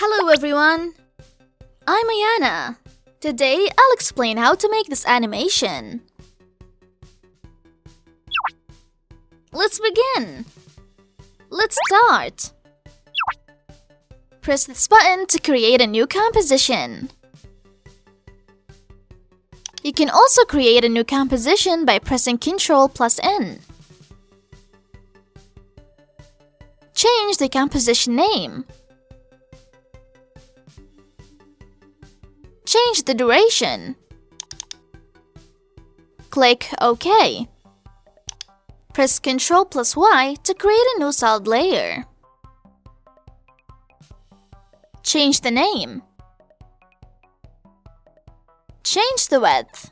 Hello everyone! I'm AYANA. Today, I'll explain how to make this animation. Let's begin! Let's start! Press this button to create a new composition. You can also create a new composition by pressing Ctrl+N. Change the composition name. Change the duration. Click OK. Press Ctrl+Y to create a new solid layer. Change the name. Change the width.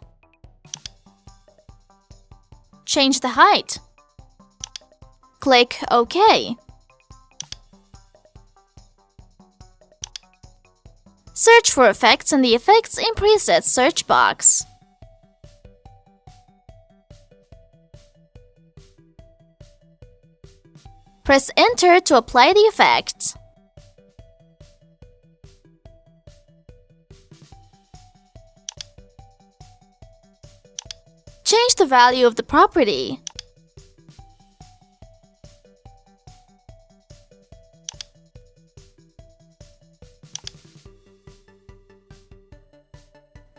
Change the height. Click OK. Search for effects in the Effects in Presets search box. Press Enter to apply the effect. Change the value of the property.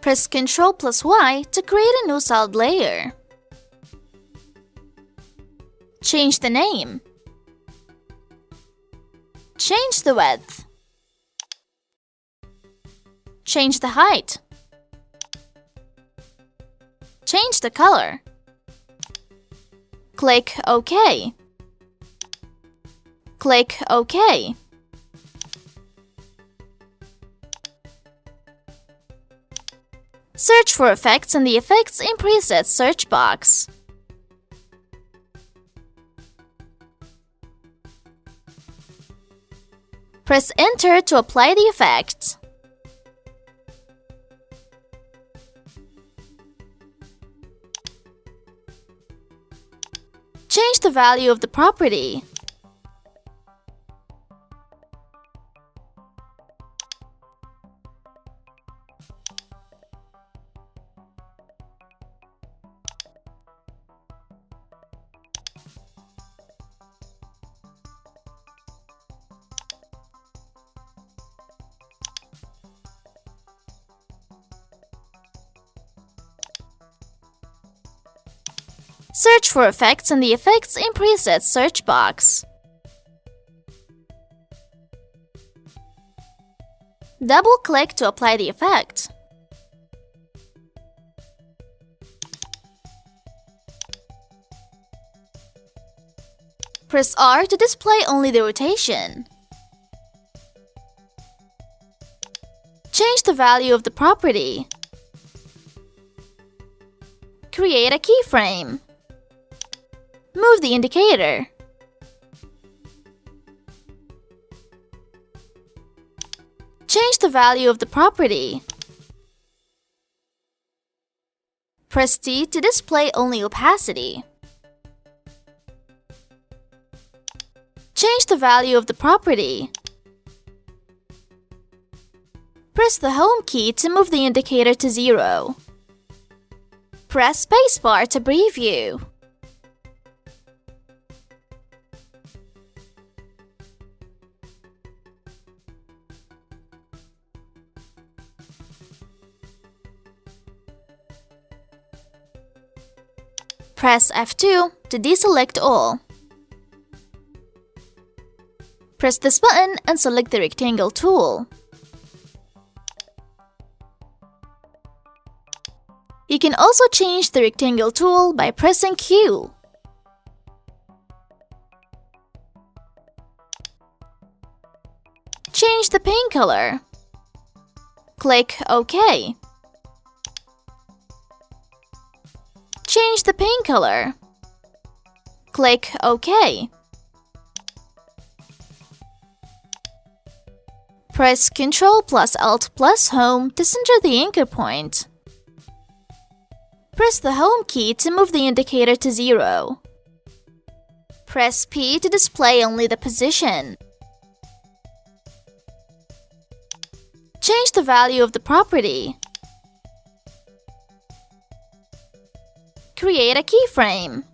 Press Ctrl+Y to create a new solid layer. Change the name. Change the width. Change the height. Change the color. Click OK. Click OK. Search for effects in the Effects in Presets search box. Press Enter to apply the effect. Change the value of the property. Search for effects in the Effects in Presets search box. Double-click to apply the effect. Press R to display only the rotation. Change the value of the property. Create a keyframe. Move the indicator. Change the value of the property. Press T to display only opacity. Change the value of the property. Press the Home key to move the indicator to 0. Press spacebar to preview. Press F2 to deselect all. Press this button and select the rectangle tool. You can also change the rectangle tool by pressing Q. Change the paint color. Click OK. Change the paint color. Click OK. Press Ctrl+Alt+Home to center the anchor point. Press the Home key to move the indicator to 0. Press P to display only the position. Change the value of the property. Create a keyframe.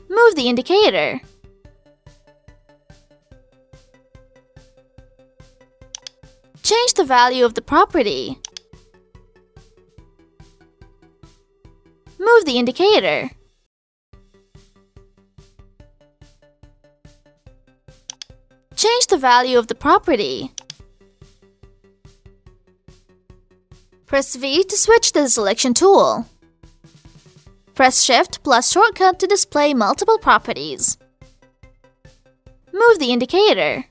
Move the indicator. Change the value of the property. Move the indicator. Change the value of the property. Press V to switch to the selection tool. Press Shift plus shortcut to display multiple properties. Move the indicator.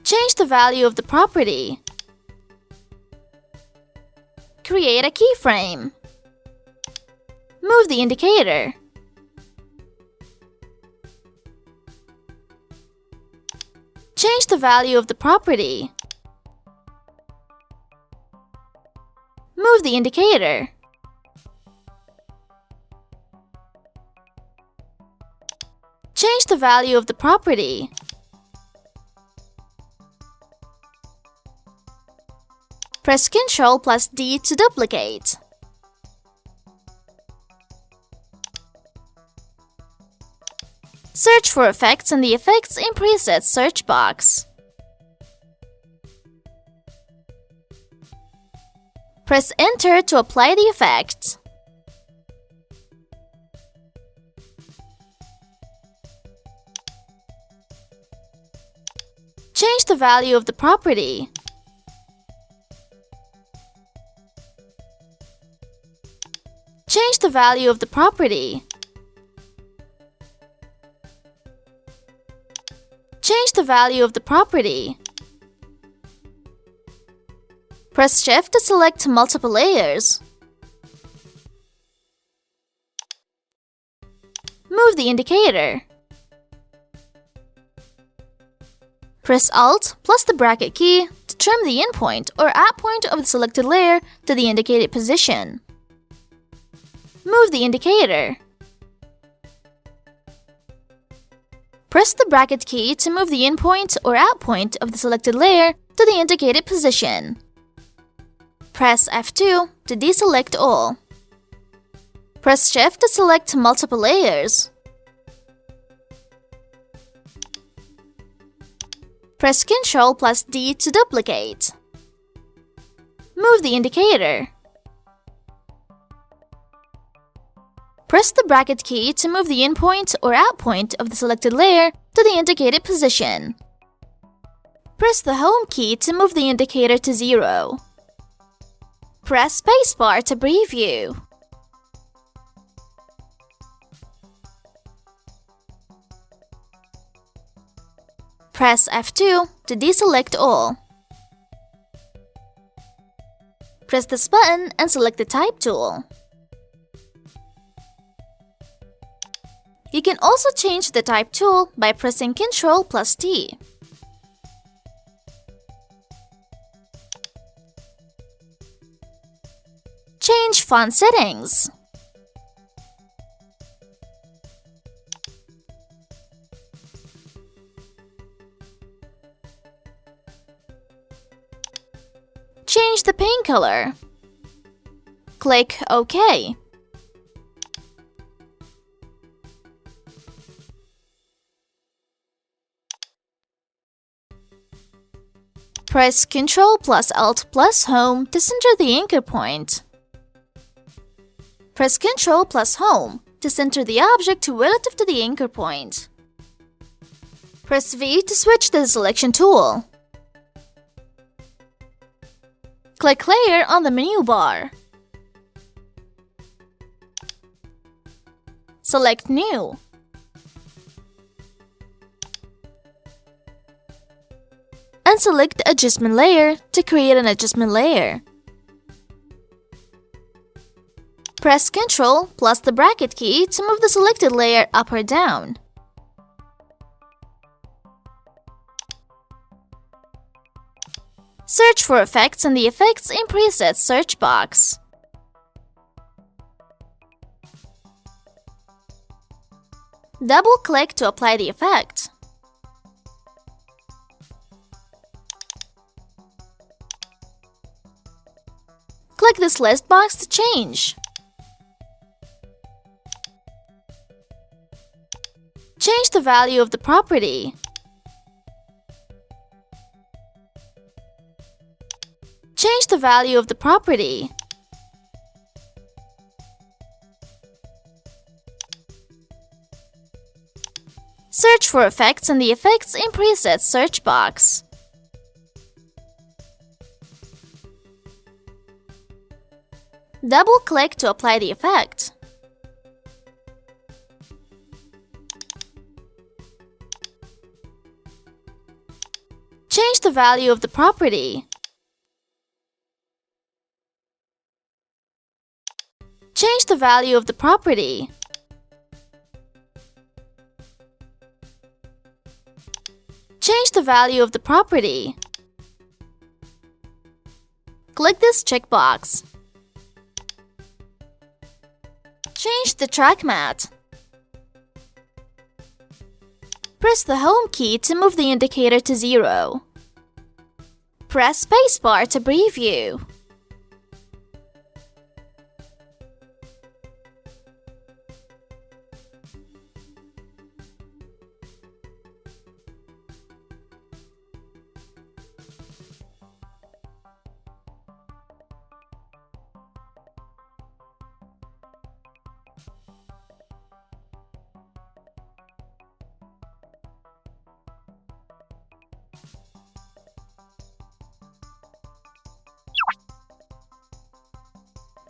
Change the value of the property. Create a keyframe. Move the indicator. Change the value of the property. Move the indicator. Change the value of the property. Press Ctrl plus D to duplicate. Search for effects in the Effects in Presets search box. Press Enter to apply the effect. Change the value of the property. Change the value of the property. Change the value of the property. Press Shift to select multiple layers. Move the indicator. Press Alt plus the bracket key to trim the endpoint or add point of the selected layer to the indicated position. Move the indicator. Press the bracket key to move the endpoint or add point of the selected layer to the indicated position. Press F2 to deselect all. Press Shift to select multiple layers. Press Ctrl plus D to duplicate. Move the indicator. Press the bracket key to move the endpoint or add point of the selected layer to the indicated position. Press the Home key to move the indicator to 0. Press spacebar to preview. Press F2 to deselect all. Press this button and select the Type tool. You can also change the Type tool by pressing Ctrl plus T. Change font settings. Change the paint color. Click OK. Press Ctrl plus Alt plus Home to center the anchor point. Press Ctrl plus Home to center the object relative to the anchor point. Press V to switch to the selection tool. Click Layer on the menu bar. Select New. And select Adjustment Layer to create an adjustment layer. Press Ctrl plus the bracket key to move the selected layer up or down. Search for effects in the Effects in Presets search box. Double-click to apply the effect. this list box to change. Change the value of the property. Change the value of the property. Search for effects in the Effects in Presets search box. Double-click to apply the effect. Change the value of the property. Change the value of the property. Change the value of the property. Click this checkbox. Change the track mat. Press the Home key to move the indicator to 0. Press spacebar to preview.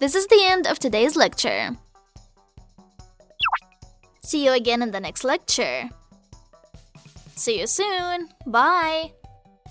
This is the end of today's lecture. See you again in the next lecture. See you soon. Bye.